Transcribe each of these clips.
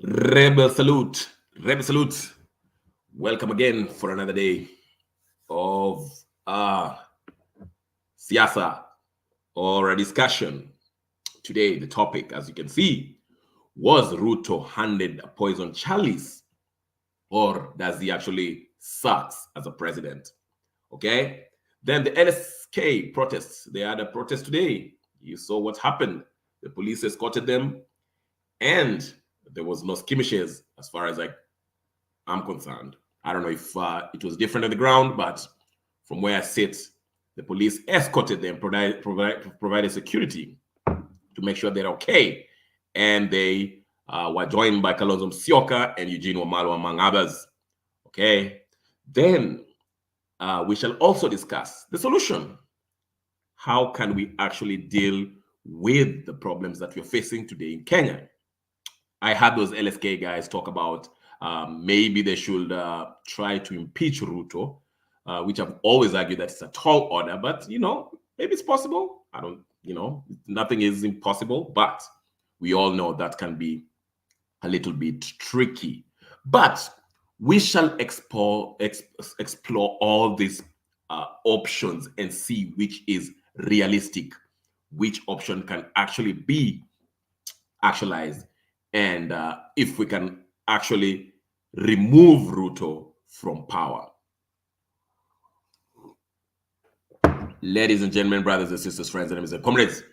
Rebel salute. Rebel salute. Welcome again for another day of siasa or a discussion. Today, the topic, as you can see, was Ruto handed a poison chalice or does he actually sucks as a president? Okay. Then the LSK protests. They had a protest today. You saw what happened. The police escorted them and there was no skirmishes as far as I'm concerned. I don't know if it was different on the ground, but from where I sit, the police escorted them, provided security to make sure they're okay. And they were joined by Kalonzo Musyoka and Eugene Wamalwa, among others. Okay. Then we shall also discuss the solution. How can we actually deal with the problems that we're facing today in Kenya? I had those LSK guys talk about maybe they should try to impeach Ruto, which I've always argued that it's a tall order, but maybe it's possible. I don't, nothing is impossible, but we all know that can be a little bit tricky. But we shall explore all these options and see which is realistic, which option can actually be actualized, and if we can actually remove Ruto from power. Ladies and gentlemen, brothers and sisters, friends and enemies and comrades,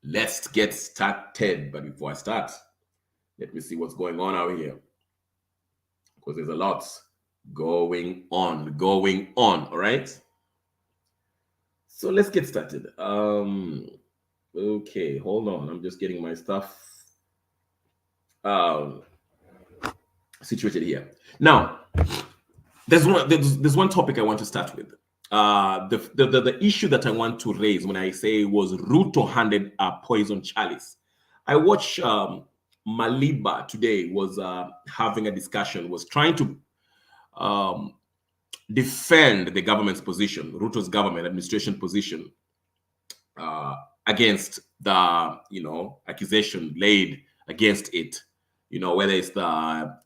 let's get started. But before I start, let me see what's going on out here, because there's a lot going on. All right. So let's get started. Okay, hold on. I'm just getting my stuff situated here. Now, there's one topic I want to start with. The issue that I want to raise when I say was Ruto handed a poison chalice. I watched Maliba today was having a discussion, was trying to defend the government's position, Ruto's government administration position, against the accusation laid against it. Whether it's the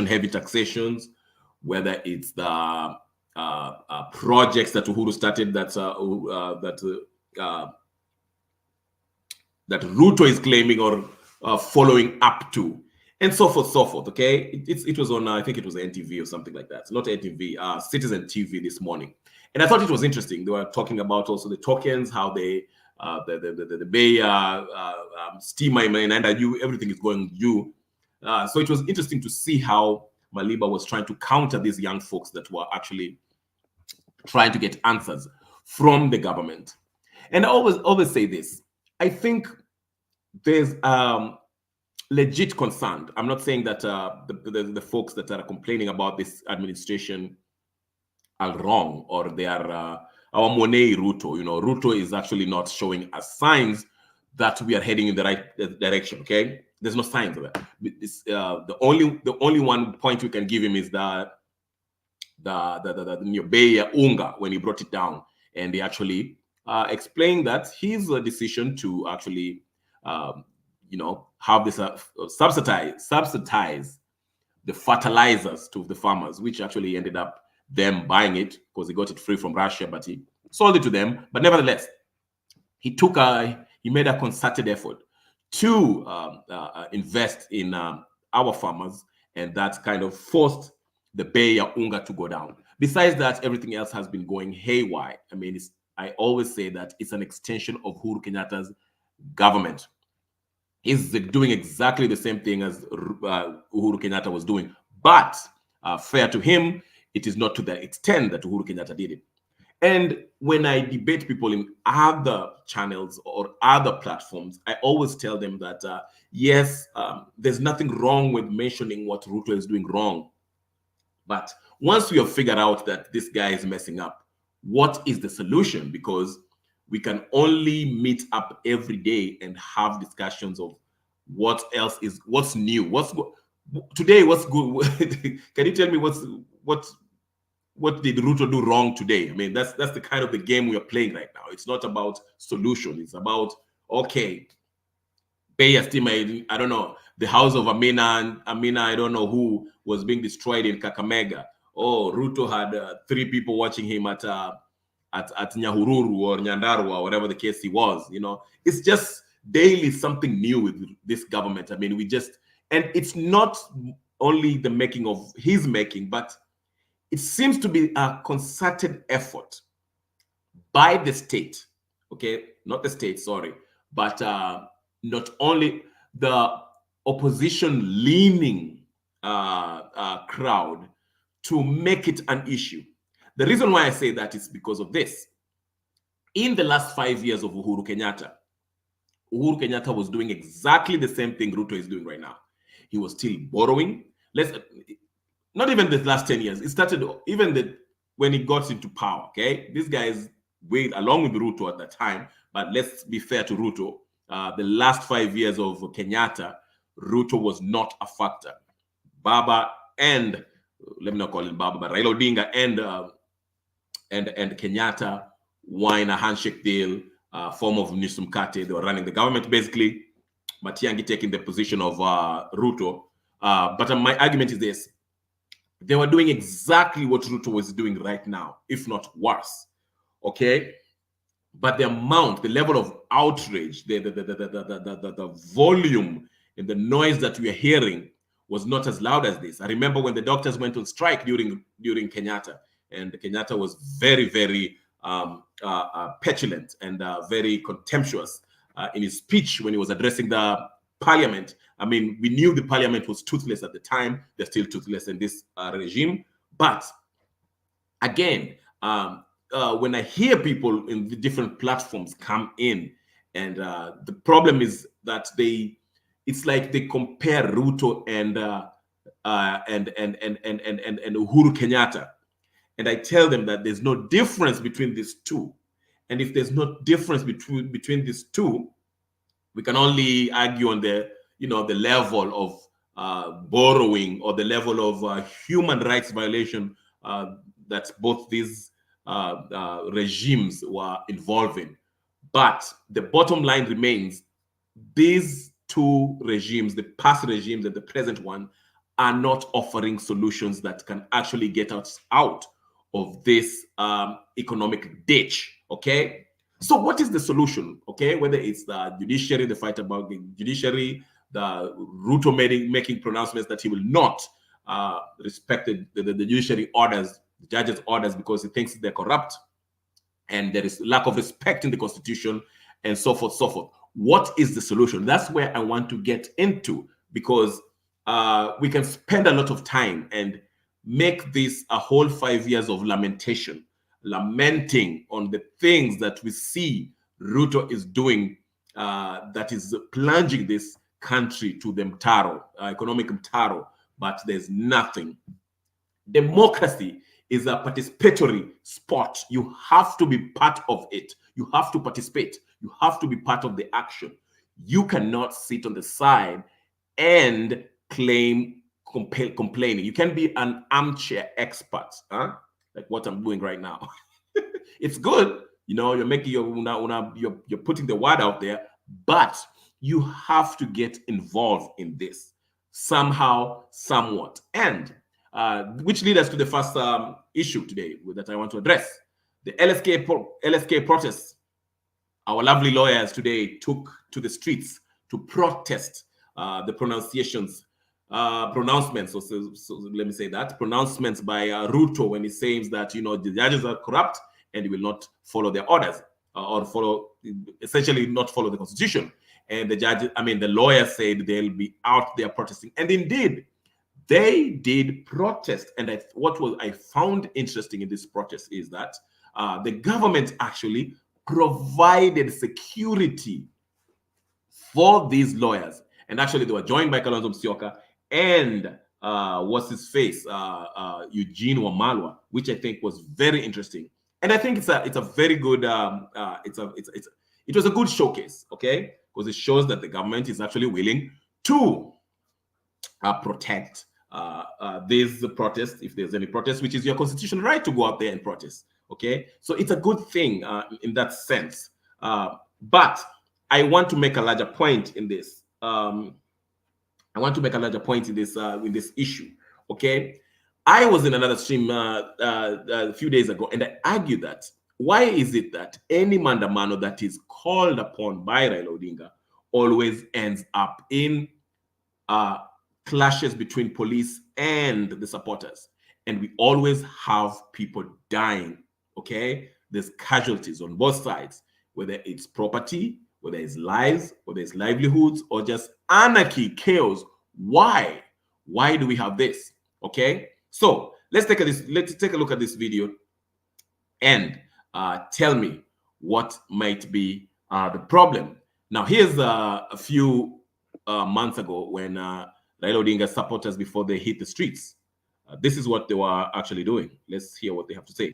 heavy taxations, whether it's the projects that Uhuru started that Ruto is claiming or following up to, and so forth. Okay, it was on I think it was NTV or something like that. Not NTV, Citizen TV this morning, and I thought it was interesting. They were talking about also the tokens, how they the Bay steamer and everything is going due. So it was interesting to see how Maliba was trying to counter these young folks that were actually trying to get answers from the government. And I always say this. I think there's legit concern. I'm not saying that the folks that are complaining about this administration are wrong or they are our Monet Ruto. Ruto is actually not showing us signs that we are heading in the right direction. Okay, there's no signs of that. The only one point we can give him is the Beya Unga, when he brought it down, and they actually explained that his decision to actually have this subsidize the fertilizers to the farmers, which actually ended up them buying it because he got it free from Russia, but he sold it to them. But nevertheless, he made a concerted effort to invest in our farmers, and that kind of forced the Bei ya Unga to go down. Besides that, everything else has been going haywire. I mean, I always say that it's an extension of Uhuru Kenyatta's government. He's doing exactly the same thing as Uhuru Kenyatta was doing, but fair to him, it is not to the extent that Uhuru Kenyatta did it. And when I debate people in other channels or other platforms, I always tell them that, yes, there's nothing wrong with mentioning what Ruto is doing wrong. But once we have figured out that this guy is messing up, what is the solution? Because we can only meet up every day and have discussions of what's new, today, what's good. Can you tell me what did Ruto do wrong today? I mean, that's the kind of the game we are playing right now. It's not about solution. It's about, okay, pay estimate, I don't know, the house of Amina, I don't know who was being destroyed in Kakamega. Oh, Ruto had 3 people watching him at Nyahururu or Nyandarua, or whatever the case he was. It's just daily something new with this government. I mean, and it's not only the making of his making, but it seems to be a concerted effort by the state, okay, not the state, sorry, but not only the opposition leaning crowd to make it an issue. The reason why I say that is because of this. In the last 5 years of Uhuru Kenyatta was doing exactly the same thing Ruto is doing right now. He was still borrowing. Not even the last 10 years. It started even when he got into power, okay? This guy is along with Ruto at that time, but let's be fair to Ruto. The last 5 years of Kenyatta, Ruto was not a factor. Baba and, let me not call him Baba, but Raila Odinga and Kenyatta won a handshake deal, form of Nisumkate. They were running the government basically. Matiang'i taking the position of Ruto. But my argument is this. They were doing exactly what Ruto was doing right now, if not worse. Okay? But the amount, the level of outrage, the volume and the noise that we are hearing was not as loud as this. I remember when the doctors went on strike during Kenyatta, and Kenyatta was very, very petulant and very contemptuous in his speech when he was addressing the parliament. I mean, we knew the parliament was toothless at the time. They're still toothless in this regime. But again, when I hear people in the different platforms come in, and the problem is that it's like they compare Ruto and Uhuru Kenyatta. And I tell them that there's no difference between these two. And if there's no difference between these two, we can only argue on the level of borrowing, or the level of human rights violation that both these regimes were involved in. But the bottom line remains, these two regimes, the past regimes and the present one, are not offering solutions that can actually get us out of this economic ditch, okay? So what is the solution, okay? Whether it's the judiciary, the fight about the judiciary, the Ruto making pronouncements that he will not respect the judiciary orders, the judges' orders, because he thinks they're corrupt, and there is lack of respect in the constitution, and so forth, so forth. What is the solution? That's where I want to get into, because we can spend a lot of time and make this a whole 5 years of lamentation, lamenting on the things that we see Ruto is doing that is plunging this country to the mtaro, economic mtaro, but there's nothing. Democracy is a participatory sport. You have to be part of it. You have to participate. You have to be part of the action. You cannot sit on the side and complaining. You can be an armchair expert, huh? Like what I'm doing right now. It's good, you're making you're putting the word out there, but you have to get involved in this somehow, somewhat. And which leads us to the first issue today that I want to address: the LSK protests. Our lovely lawyers today took to the streets to protest the pronouncements, so let me say that, pronouncements by Ruto, when he says that, the judges are corrupt and he will not follow their orders, or essentially not follow the constitution. And the lawyers said they'll be out there protesting. And indeed, they did protest. And what I found interesting in this protest is that the government actually provided security for these lawyers. And actually, they were joined by Kalonzo Musyoka and what's his face, Eugene Wamalwa, which I think was very interesting. And I think it's a very good it was a good showcase, okay, because it shows that the government is actually willing to protect these protests, if there's any protest, which is your constitutional right to go out there and protest. Okay, so it's a good thing in that sense. But I want to make a larger point in this. I want to make a larger point in this issue. Okay, I was in another stream a few days ago, and I argued that why is it that any mandamano that is called upon by Raila Odinga always ends up in clashes between police and the supporters, and we always have people dying. Okay, there's casualties on both sides, whether it's property, whether it's lives, whether it's livelihoods, or just anarchy, chaos. Why do we have this? Okay, so let's take a look at this video and tell me what might be the problem. Now, here's a few months ago when Raila Odinga supporters, before they hit the streets, this is what they were actually doing. Let's hear what they have to say.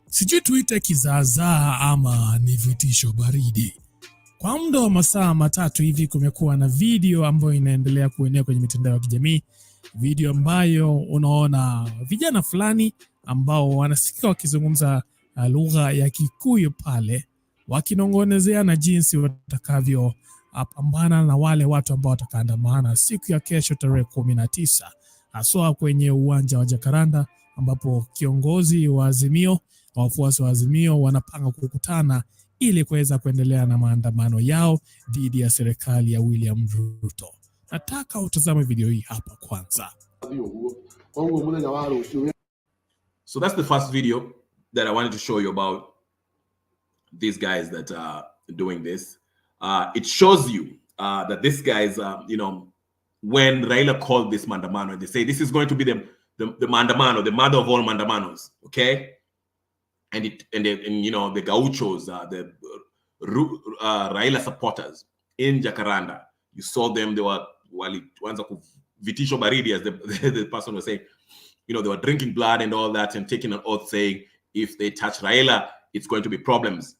Sijui tuite kizaazaa ama ni vitisho baridi. Kwa muda wa masaa matatu hivi kumekuwa na video ambayo inaendelea kuenea kwenye mitandao ya kijamii, video ambayo unaona vijana fulani ambao wanasikika wakizungumza lugha ya Kikuyu pale, wakinongonezeana jinsi watakavyo pambana na wale watu ambao watakaandamana siku ya kesho tarehe 19, haswa kwenye uwanja wa Jacaranda, ambapo kiongozi wa Azimio, wafuasi wa Azimio wanapanga kukutana ili kuweza kuendelea na maandamano yao dhidi ya serikali ya William Ruto. Nataka utazame video hii hapa kwanza. So that's the first video that I wanted to show you about these guys that are doing this. It shows you that these guys, when Raila called this mandamano, they say this is going to be the mandamano, the mother of all mandamanos, okay? And the gauchos, the Raila supporters in Jacaranda, you saw them. They were vitisho baridi, as the person was saying. They were drinking blood and all that, and taking an oath saying if they touch Raila, it's going to be problems.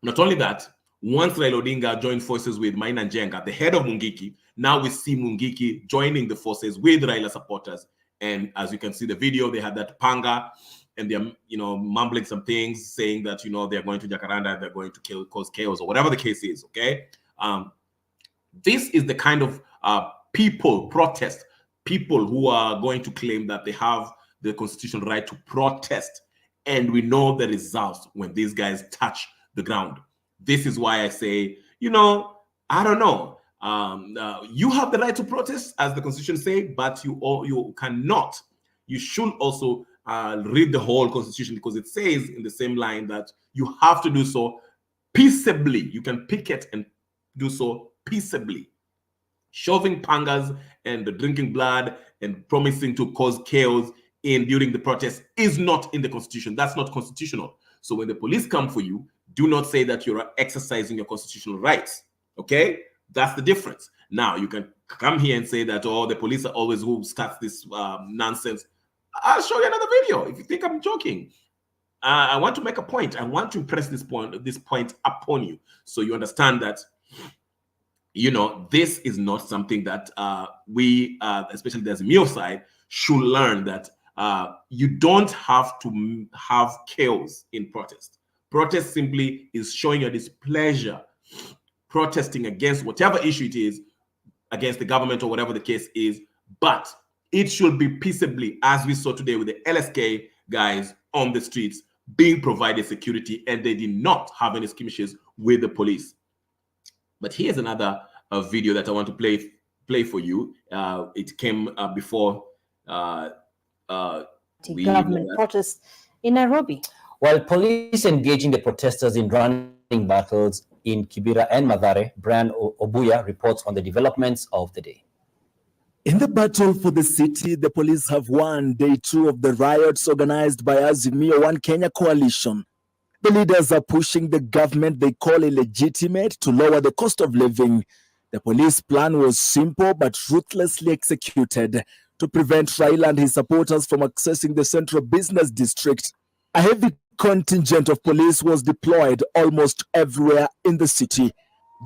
Not only that, once Raila Odinga joined forces with Maina Njenga, the head of Mungiki, now we see Mungiki joining the forces with Raila supporters. And as you can see the video, they had that panga, and they're mumbling some things, saying that they're going to Jacaranda, they're going to cause chaos, or whatever the case is. Okay, this is the kind of people who are going to claim that they have the constitutional right to protest, and we know the results when these guys touch the ground. This is why I say, I don't know. You have the right to protest, as the Constitution says, but you cannot. You should also read the whole Constitution, because it says in the same line that you have to do so peaceably. You can picket and do so peaceably. Shoving pangas and drinking blood and promising to cause chaos during the protest is not in the Constitution. That's not constitutional. So when the police come for you, do not say that you're exercising your constitutional rights. Okay? That's the difference. Now, you can come here and say that, the police are always who starts this nonsense. I'll show you another video if you think I'm joking. I want to make a point. I want to impress this point upon you, so you understand that, this is not something that we, especially the Azimio side, should learn, that you don't have to have chaos in protest. Protest simply is showing your displeasure, protesting against whatever issue it is, against the government or whatever the case is, but it should be peaceably, as we saw today with the LSK guys on the streets being provided security, and they did not have any skirmishes with the police. But here's another video that I want to play for you. It came before government protests in Nairobi. While police engaging the protesters in running battles in Kibera and Mathare, Brian Obuya reports on the developments of the day. In the battle for the city, the police have won day 2 of the riots organized by Azimio One Kenya coalition. The leaders are pushing the government they call illegitimate to lower the cost of living. The police plan was simple but ruthlessly executed to prevent Raila and his supporters from accessing the central business district. A heavy contingent of police was deployed almost everywhere in the city.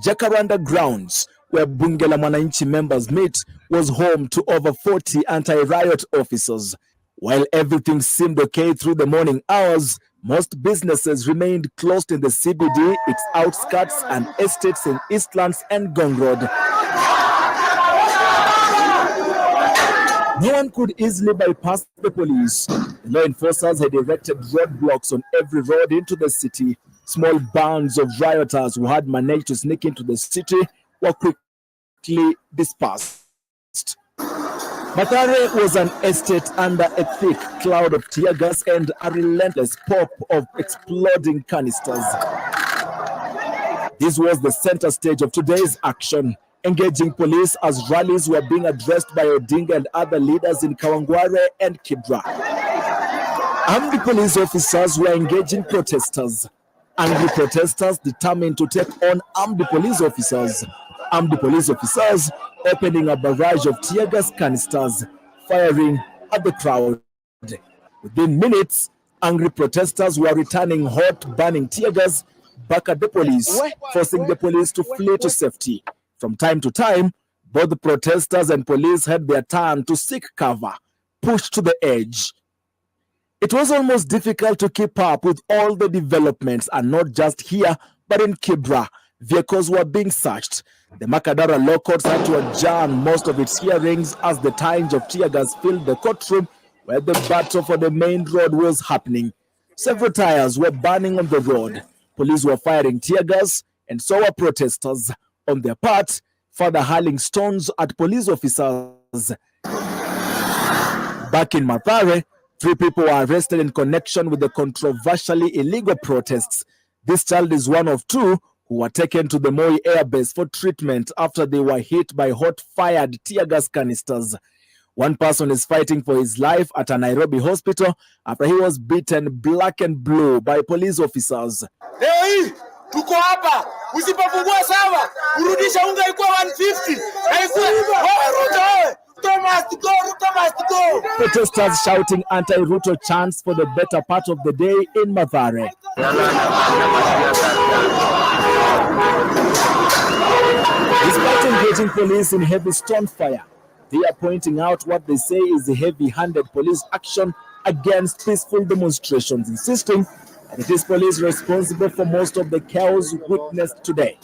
Jacaranda grounds, where Bunge la Mwananchi members meet, was home to over 40 anti-riot officers. While everything seemed okay through the morning hours, most businesses remained closed in the CBD, its outskirts, and estates in Eastlands and Gong Road. No one could easily bypass the police. The law enforcers had erected roadblocks on every road into the city. Small bands of rioters who had managed to sneak into the city were quickly dispersed. Mathare was an estate under a thick cloud of tear gas and a relentless pop of exploding canisters. This was the center stage of today's action, engaging police as rallies were being addressed by Odinga and other leaders in Kawangware and Kibra. Armed police officers were engaging protesters. Angry protesters determined to take on armed police officers. Armed police officers opening a barrage of tear gas canisters, firing at the crowd. Within minutes, angry protesters were returning hot, burning tear gas back at the police, forcing the police to flee to safety. From time to time, both the protesters and police had their turn to seek cover, pushed to the edge. It was almost difficult to keep up with all the developments, and not just here, but in Kibra. Vehicles were being searched. The Makadara law courts had to adjourn most of its hearings as the tinge of tear gas filled the courtroom where the battle for the main road was happening. Several tires were burning on the road. Police were firing tear gas, and so were protesters. On their part, further hurling stones at police officers. Back in Mathare, 3 people were arrested in connection with the controversially illegal protests. This child is one of 2 who were taken to the Moi Air Base for treatment after they were hit by hot-fired tear gas canisters. One person is fighting for his life at a Nairobi hospital after he was beaten black and blue by police officers. Leo hii tuko hapa, usipofungua sawa, urudisha unga ikuwa 150. Haikuwa Ruto wewe. Ruto must go, Ruto must go. Protesters shouting anti-Ruto chants for the better part of the day in Mathare. Despite engaging police in heavy stone fire, they are pointing out what they say is a heavy-handed police action against peaceful demonstrations, insisting that it is police responsible for most of the chaos witnessed today.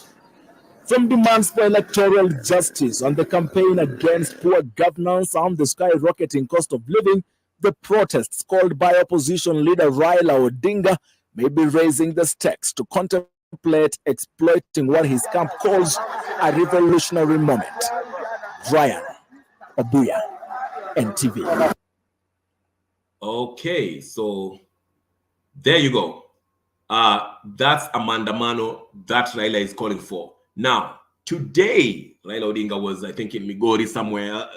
From demands for electoral justice and the campaign against poor governance and the skyrocketing cost of living, the protests called by opposition leader Raila Odinga may be raising the stakes to contemplate exploiting what his camp calls a revolutionary moment. Brian Obuya, NTV. Okay, so there you go. That's a mandamano that Raila is calling for. Now, today, Raila Odinga was, I think, in Migori somewhere.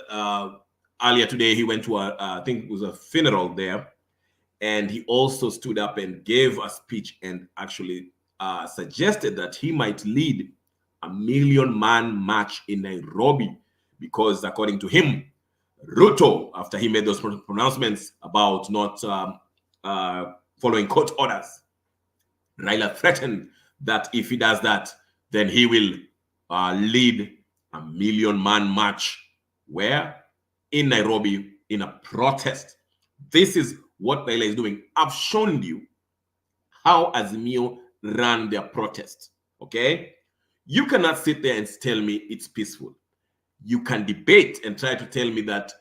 Earlier today, he went to I think it was a funeral there. And he also stood up and gave a speech and actually suggested that he might lead a 1 million man march in Nairobi because, according to him, Ruto, after he made those pronouncements about not following court orders, Raila threatened that if he does that, then he will lead a 1 million man march. Where? In Nairobi, in a protest. This is what Raila is doing. I've shown you how Azimio ran their protest. Okay? You cannot sit there and tell me it's peaceful. You can debate and try to tell me that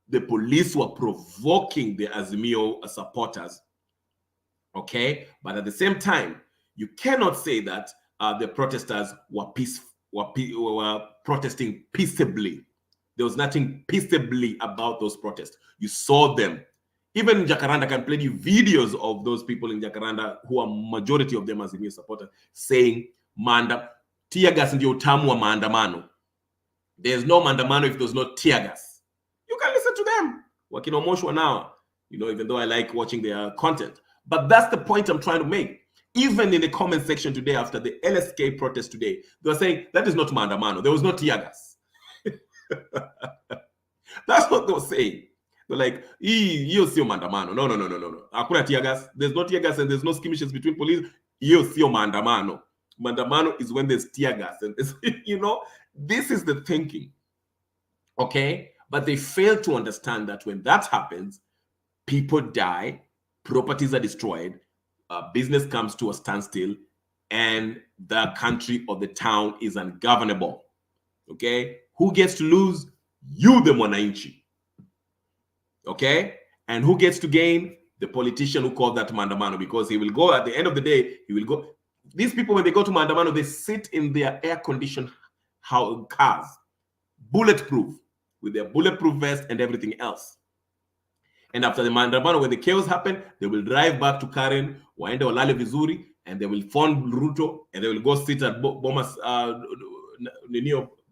the police were provoking the Azimio supporters. Okay? But at the same time, you cannot say that the protesters were protesting peaceably. There was nothing peaceably about those protests. You saw them. Even in Jacaranda, I can play you videos of those people in Jacaranda who are majority of them Azimio supporters saying, tear gas ndio utamu wa maandamano. There's no maandamano if there's no tear gas. You can listen to them. Wakinomoshwa now, even though I like watching their content. But that's the point I'm trying to make. Even in the comment section today, after the LSK protest today, they were saying that is not maandamano. There was no tear gas. That's what they were saying. They're like, hiyo sio maandamano. No. Hakuna tear gas. There's no tear gas and there's no skirmishes between police. Hiyo sio maandamano. Maandamano is when there's tear gas. And this is the thinking. Okay? But they fail to understand that when that happens, people die, properties are destroyed, business comes to a standstill, and the country or the town is ungovernable. Okay? Who gets to lose? You, the mwananchi. Okay? And who gets to gain? The politician who called that maandamano, because he will go at the end of the day, he will go. These people, when they go to maandamano, they sit in their air-conditioned cars, bulletproof, with their bulletproof vest and everything else. And after the maandamano, when the chaos happen, they will drive back to Karen, waende walale vizuri, and they will phone Ruto, and they will go sit at Bomas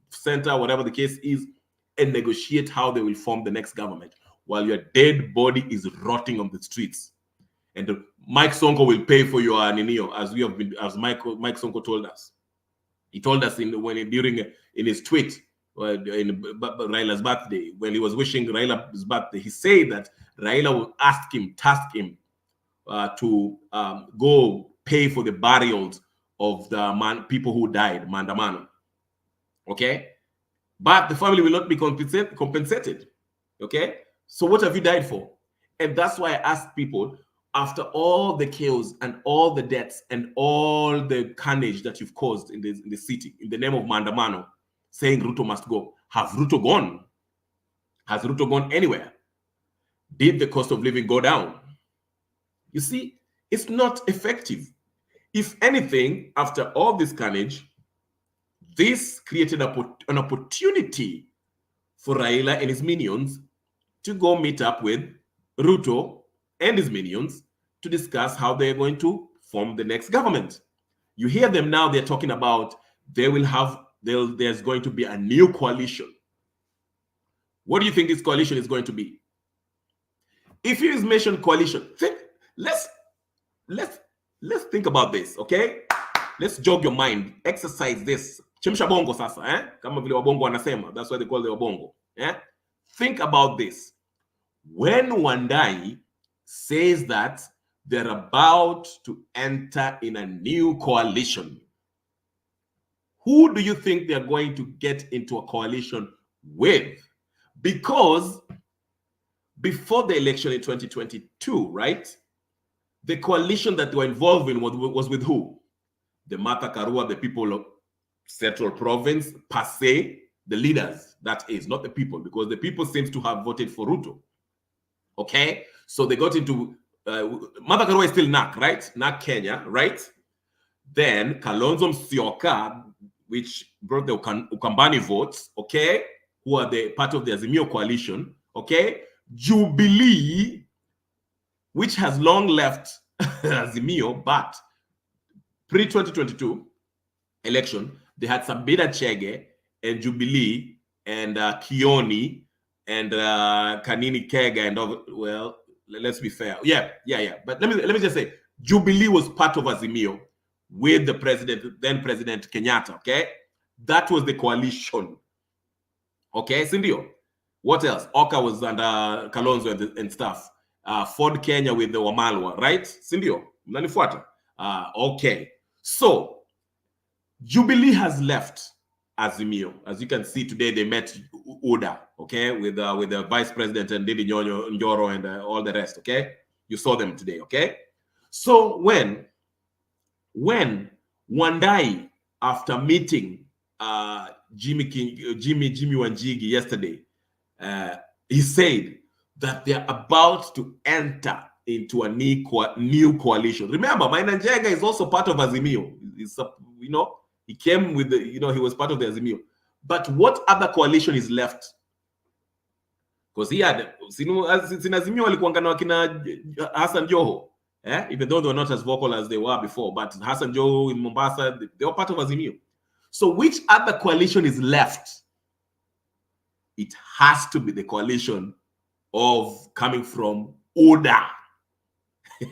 Center, whatever the case is, and negotiate how they will form the next government, while your dead body is rotting on the streets. And Mike Sonko will pay for your as Mike Sonko told us. He told us in his tweet in Raila's birthday, when he was wishing Raila's birthday, he said that Raila will task him to go pay for the burials of the people who died, maandamano. Okay? But the family will not be compensated. Okay? So what have you died for? And that's why I ask people, after all the chaos and all the deaths and all the carnage that you've caused in the city, in the name of maandamano, saying Ruto must go, have Ruto gone? Has Ruto gone anywhere? Did the cost of living go down? You see, it's not effective. If anything, after all this carnage, this created an opportunity for Raila and his minions to go meet up with Ruto and his minions to discuss how they're going to form the next government. You hear them now, they're talking about there's going to be a new coalition. What do you think this coalition is going to be? If you mention coalition, let's think about this, okay? Let's jog your mind, exercise this. Chemsha bongo sasa, Kama vile wabongo wanasema, that's why they call the wabongo. Think about this. When Wandai says that they're about to enter in a new coalition, who do you think they're going to get into a coalition with? Because before the election in 2022, right, the coalition that they were involved in was with who? The Martha Karua, the people of Central Province, per se, the leaders, that is, not the people, because the people seems to have voted for Ruto. Okay? So they got into, Martha Karua is still NAK, right? NAK Kenya, right? Then Kalonzo Musyoka, which brought the Ukambani votes, okay? Who are the part of the Azimio coalition, okay? Jubilee, which has long left Azimio, but pre-2022 election, they had Sabina Chege and Jubilee and Kioni and Kanini Kega and well, let's be fair. Yeah. But let me just say, Jubilee was part of Azimio with the then President Kenyatta, okay? That was the coalition. Okay, Sindio? What else? Oka was under Kalonzo and stuff. Ford Kenya with the Wamalwa, right? Sindio? Mnanifuata? Okay. So, Jubilee has left Azimio. As you can see today, they met Uda, okay, with the Vice President and Didi Njoro and all the rest, okay? You saw them today, okay? So, when Wandai, after meeting Jimmy Wanjigi yesterday, he said that they're about to enter into a new coalition. Remember, Maina Njenga is also part of Azimio. He came with he was part of the Azimio. But what other coalition is left? Because he had, Azimio walikuanga na wakina Hassan Joho, even though they were not as vocal as they were before, but Hassan Joho in Mombasa, they were part of Azimio. So which other coalition is left? It has to be the coalition of coming from Oda.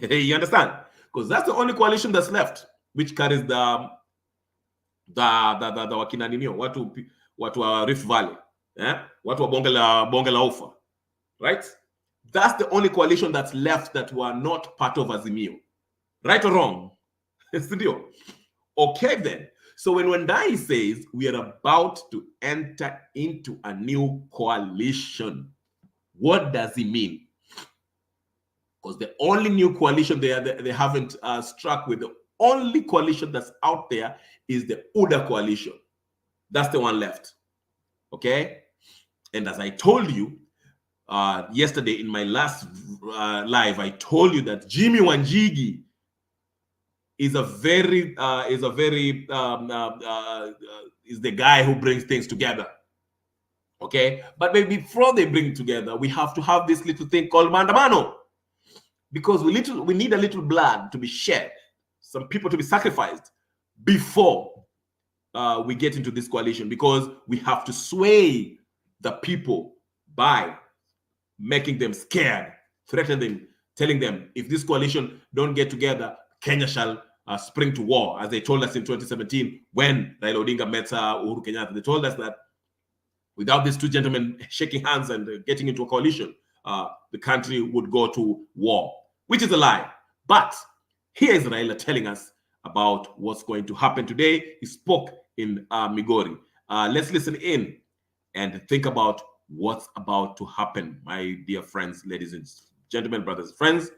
You understand? because that's the only coalition that's left, which carries the wakina ninio, watu wa Rift Valley, watu wa bonge la ufa, right? That's the only coalition that's left that were not part of Azimio, right or wrong? Okay then. So when Wendai says we are about to enter into a new coalition, what does he mean? Because the only new coalition they haven't struck with, the only coalition that's out there is the UDA coalition. That's the one left. Okay? And as I told you yesterday in my last live, I told you that Jimmy Wanjigi is the guy who brings things together. Okay? But maybe before they bring it together, we have to have this little thing called Mandamano. Because we need a little blood to be shed, some people to be sacrificed before we get into this coalition, because we have to sway the people by making them scared, threatening them, telling them if this coalition don't get together, Kenya shall spring to war, as they told us in 2017 when Raila Odinga met Uhuru Kenyatta. They told us that without these two gentlemen shaking hands and getting into a coalition, the country would go to war, which is a lie. But here is Raila telling us about what's going to happen today. He spoke in Migori. Let's listen in and think about what's about to happen, my dear friends, ladies and gentlemen, brothers, friends,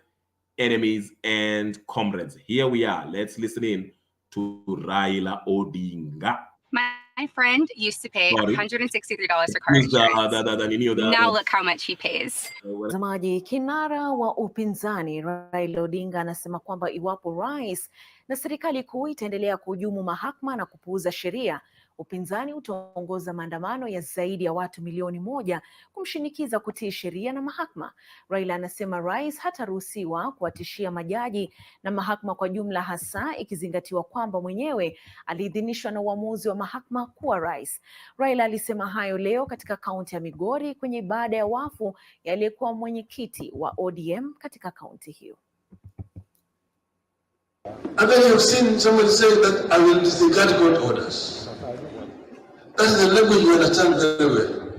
enemies, and comrades. Here we are. Let's listen in to Raila Odinga. My friend used to pay $163 for car insurance. Now look how much he pays. Mtazamaji, kinara wa upinzani Raila Odinga anasema kwamba iwapo rais na serikali kuu itaendelea kuhujumu mahakama na kupuuza sheria, upinzani utaongoza maandamano ya zaidi ya watu milioni 1 kumshinikiza kutii sheria na mahakama. Raila anasema rais hataruhusiwa kuwatishia majaji na mahakama kwa jumla, hasa ikizingatiwa kwamba mwenyewe aliidhinishwa na uamuzi wa mahakama kuwa rais. Raila alisema hayo leo katika kaunti ya Migori kwenye ibada ya wafu ya aliyekuwa mwenyekiti wa ODM katika kaunti hiyo. And then you've seen somebody say that I will disregard court orders. That's the language you understand very well.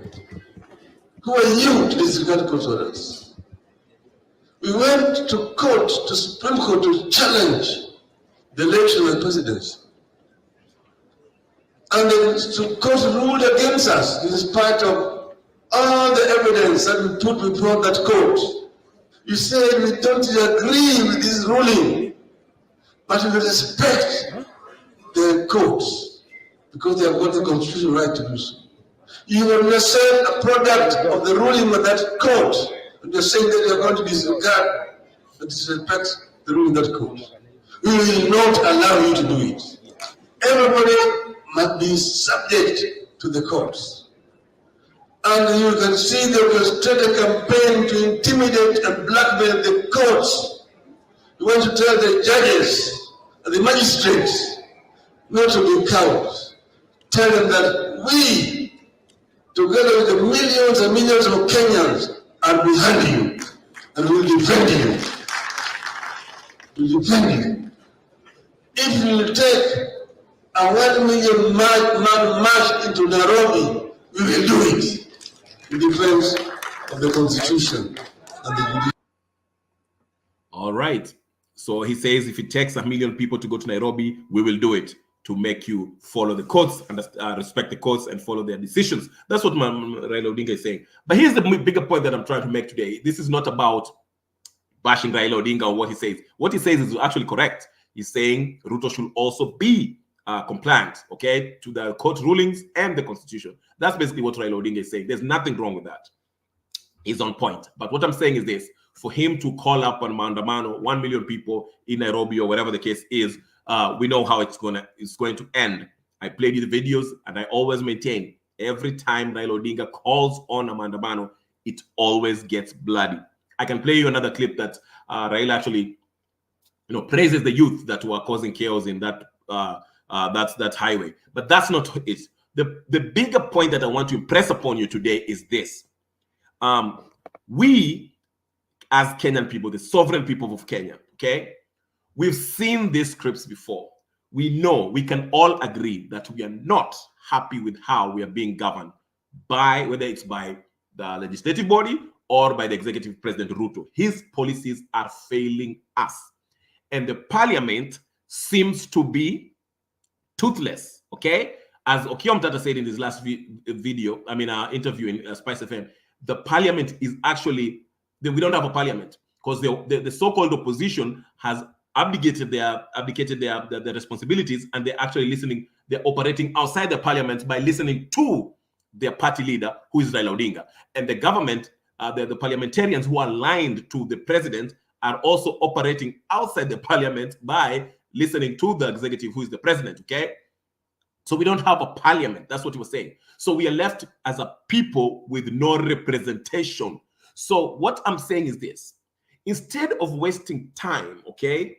Who are you to disregard court orders? We went to court, to Supreme Court, to challenge the election of the presidency. And the court ruled against us in spite of all the evidence that we put before that court. You said we don't agree with this ruling, but we respect the courts because they have got the constitutional right to do so. You are yourself a product of the ruling of that court, and you're saying that you're going to disregard and disrespect the ruling of that court. We will not allow you to do it. Everybody must be subject to the courts. And you can see they will start a campaign to intimidate and blackmail the courts. You want to tell the judges and the magistrates not to be cowards. Tell them that we, together with the millions and millions of Kenyans, are behind you and will defend you. Will defend you. If you take a 1 million man march into Nairobi, we will do it in defense of the Constitution and the judiciary. All right. So he says if it takes 1 million people to go to Nairobi, we will do it to make you follow the courts and respect the courts and follow their decisions. That's what Raila Odinga is saying. But here's the bigger point that I'm trying to make today. This is not about bashing Raila Odinga or what he says. What he says is actually correct. He's saying Ruto should also be compliant, okay, to the court rulings and the constitution. That's basically what Raila Odinga is saying. There's nothing wrong with that. He's on point. But what I'm saying is this: for him to call up on Maandamano, 1 million people in Nairobi or whatever the case is, we know how it's going to end. I played you the videos, and I always maintain every time Raila Odinga calls on a Maandamano, it always gets bloody. I can play you another clip that Raila actually, praises the youth that were causing chaos in that that highway. But that's not it. The bigger point that I want to impress upon you today is this: we, as Kenyan people, the sovereign people of Kenya, okay, We've seen these scripts before. We know, we can all agree that we are not happy with how we are being governed by, whether it's by the legislative body or by the executive president Ruto. His policies are failing us. And the parliament seems to be toothless, okay? As Okiom Tata said in his last interview in Spice FM, the parliament is actually, we don't have a parliament because the so-called opposition has abdicated their responsibilities, and they're actually listening, they're operating outside the parliament by listening to their party leader, who is Raila Odinga. And the government, the parliamentarians who are aligned to the president are also operating outside the parliament by listening to the executive, who is the president, okay? So we don't have a parliament. That's what he was saying. So we are left as a people with no representation. So what I'm saying is this: instead of wasting time, okay,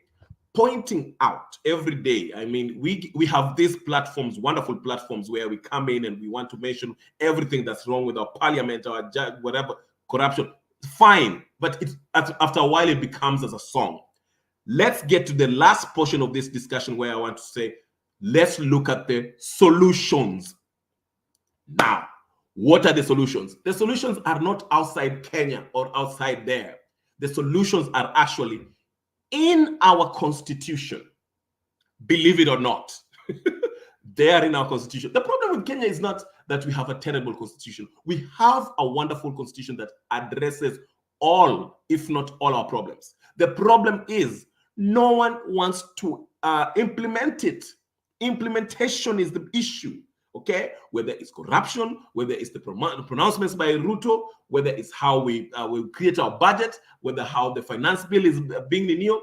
pointing out every day, I mean, we have these platforms, wonderful platforms, where we come in and we want to mention everything that's wrong with our parliament or whatever, corruption. Fine, but after a while it becomes as a song. Let's get to the last portion of this discussion, where I want to say, let's look at the solutions. Now, what are the solutions? The solutions are not outside Kenya or outside there. The solutions are actually in our constitution. Believe it or not, they are in our constitution. The problem with Kenya is not that we have a terrible constitution. We have a wonderful constitution that addresses all, if not all, our problems. The problem is no one wants to implement it. Implementation is the issue, okay? Whether it's corruption, whether it's the pronouncements by Ruto, whether it's how we create our budget, whether how the finance bill is being renewed,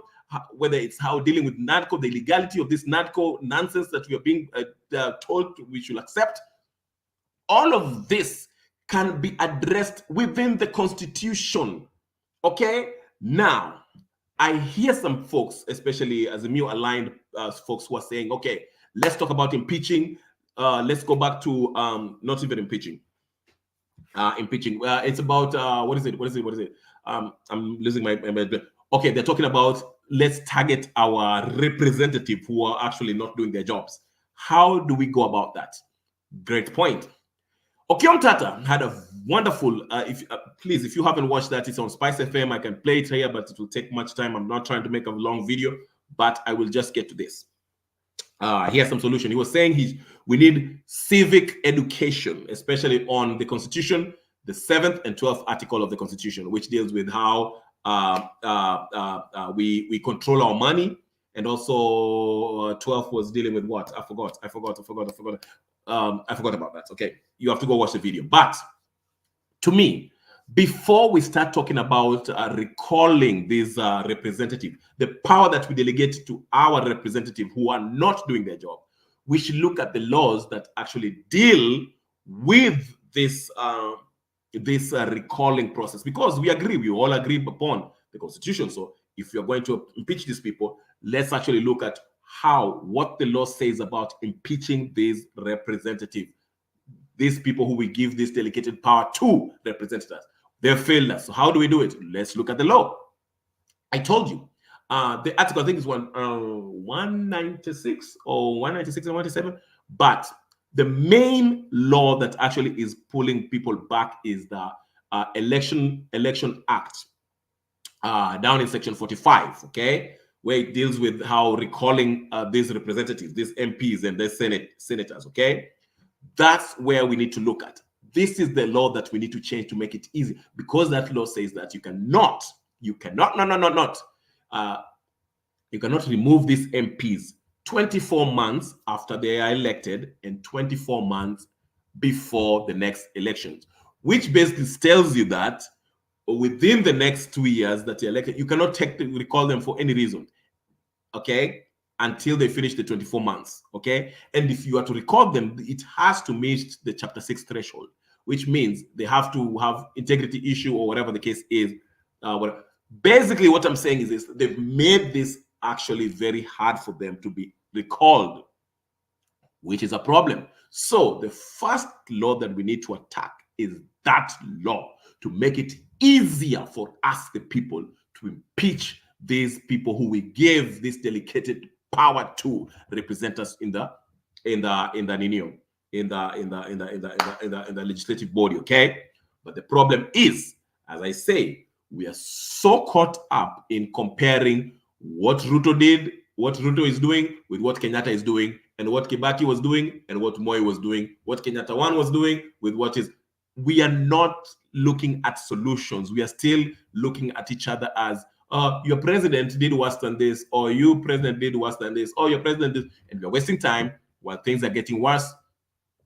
whether it's how dealing with NADCO, the illegality of this NADCO nonsense that we are being told we should accept. All of this can be addressed within the constitution, okay? Now, I hear some folks, especially as a new aligned folks, who are saying, okay, let's talk about impeaching. Let's go back to not even impeaching. It's about what is it? I'm losing my. Okay, they're talking about let's target our representative who are actually not doing their jobs. How do we go about that? Great point. Okiom Tata had a wonderful, please, if you haven't watched that, it's on Spice FM. I can play it here, but it will take much time. I'm not trying to make a long video, but I will just get to this. Here's some solution. He was saying we need civic education, especially on the Constitution, the 7th and 12th article of the Constitution, which deals with how we control our money. And also 12 was dealing with what? I forgot about that. Okay, you have to go watch the video. But to me, before we start talking about recalling these representatives, the power that we delegate to our representative who are not doing their job, we should look at the laws that actually deal with this recalling process, because we all agree upon the Constitution. So if you're going to impeach these people, let's actually look at what the law says about impeaching these representatives, these people who we give this delegated power to represent us. They failed us. So how do we do it? Let's look at the law. I told you, the article, I think is 196 or 196 and 197, but the main law that actually is pulling people back is the Election Act, down in section 45, okay, where it deals with how recalling these representatives, these MPs and their senators, okay? That's where we need to look at. This is the law that we need to change to make it easy, because that law says that you cannot remove these MPs 24 months after they are elected and 24 months before the next elections, which basically tells you that within the next 2 years that you're elected, you cannot recall them for any reason, okay, until they finish the 24 months, okay? And if you are to recall them, it has to meet the Chapter 6 threshold, which means they have to have integrity issue or whatever the case is. Basically, what I'm saying is this: they've made this actually very hard for them to be recalled, which is a problem. So the first law that we need to attack is that law, to make it easier for us, the people, to impeach these people who we give this delegated power to represent us in the legislative body, okay? But the problem is, as I say, we are so caught up in comparing what Ruto did, what Ruto is doing with what Kenyatta is doing, and what Kibaki was doing and what Moi was doing, what Kenyatta 1 was doing with what is. We are not looking at solutions. We are still looking at each other as, your president did worse than this, or you president did worse than this, or your president did, and we're wasting time while things are getting worse.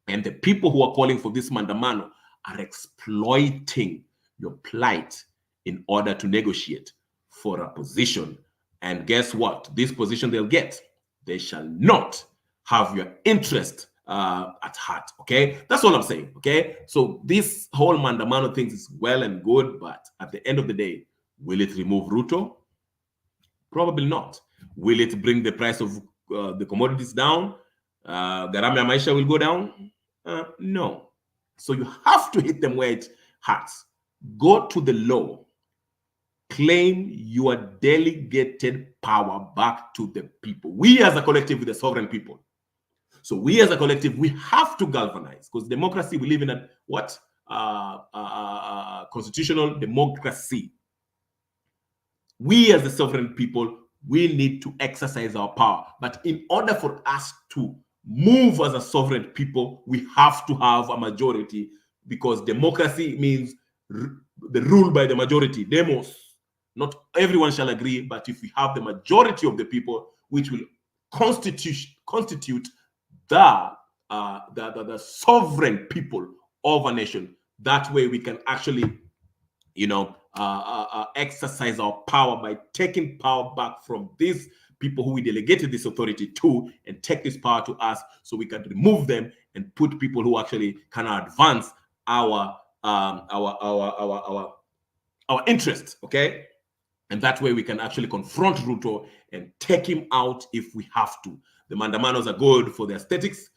And the people who are calling for this mandamano are exploiting your plight in order to negotiate for a position. And guess what? This position they'll get, they shall not have your interest at heart, okay? That's all I'm saying, okay? So this whole mandamano thing is well and good, but at the end of the day, will it remove Ruto? Probably not. Will it bring the price of the commodities down? Gharama ya maisha will go down? No. So you have to hit them where it hurts. Go to the law. Claim your delegated power back to the people. We as a collective, with the sovereign people. So we as a collective, we have to galvanize, because democracy, we live in a what? Constitutional democracy. We as the sovereign people, we need to exercise our power. But in order for us to move as a sovereign people, we have to have a majority, because democracy means the rule by the majority, demos. Not everyone shall agree, but if we have the majority of the people, which will constitute the sovereign people of a nation, that way we can actually, exercise our power by taking power back from these people who we delegated this authority to, and take this power to us, so we can remove them and put people who actually can advance our interests, okay? And that way we can actually confront Ruto and take him out if we have to. The mandamanos are good for the aesthetics.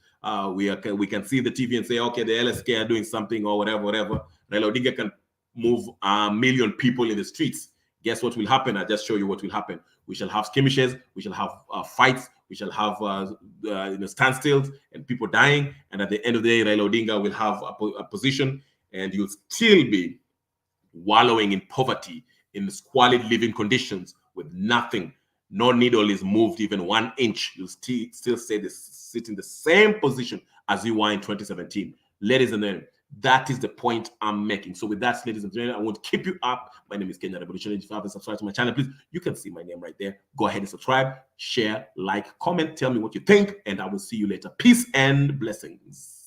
We can see the TV and say, okay, the LSK are doing something or whatever. Raila Odinga can move 1 million people in the streets. Guess what will happen? I'll just show you what will happen. We shall have skirmishes. We shall have fights. We shall have standstills and people dying. And at the end of the day, Raila Odinga will have a position, and you'll still be wallowing in poverty, in squalid living conditions, with nothing. No needle is moved even 1 inch. You still sit in the same position as you were in 2017. Ladies and gentlemen, that is the point I'm making. So with that, ladies and gentlemen, I won't keep you up. My name is Kenya Revolutionary. If you haven't subscribed to my channel, please, you can see my name right there. Go ahead and subscribe, share, like, comment, tell me what you think, and I will see you later. Peace and blessings.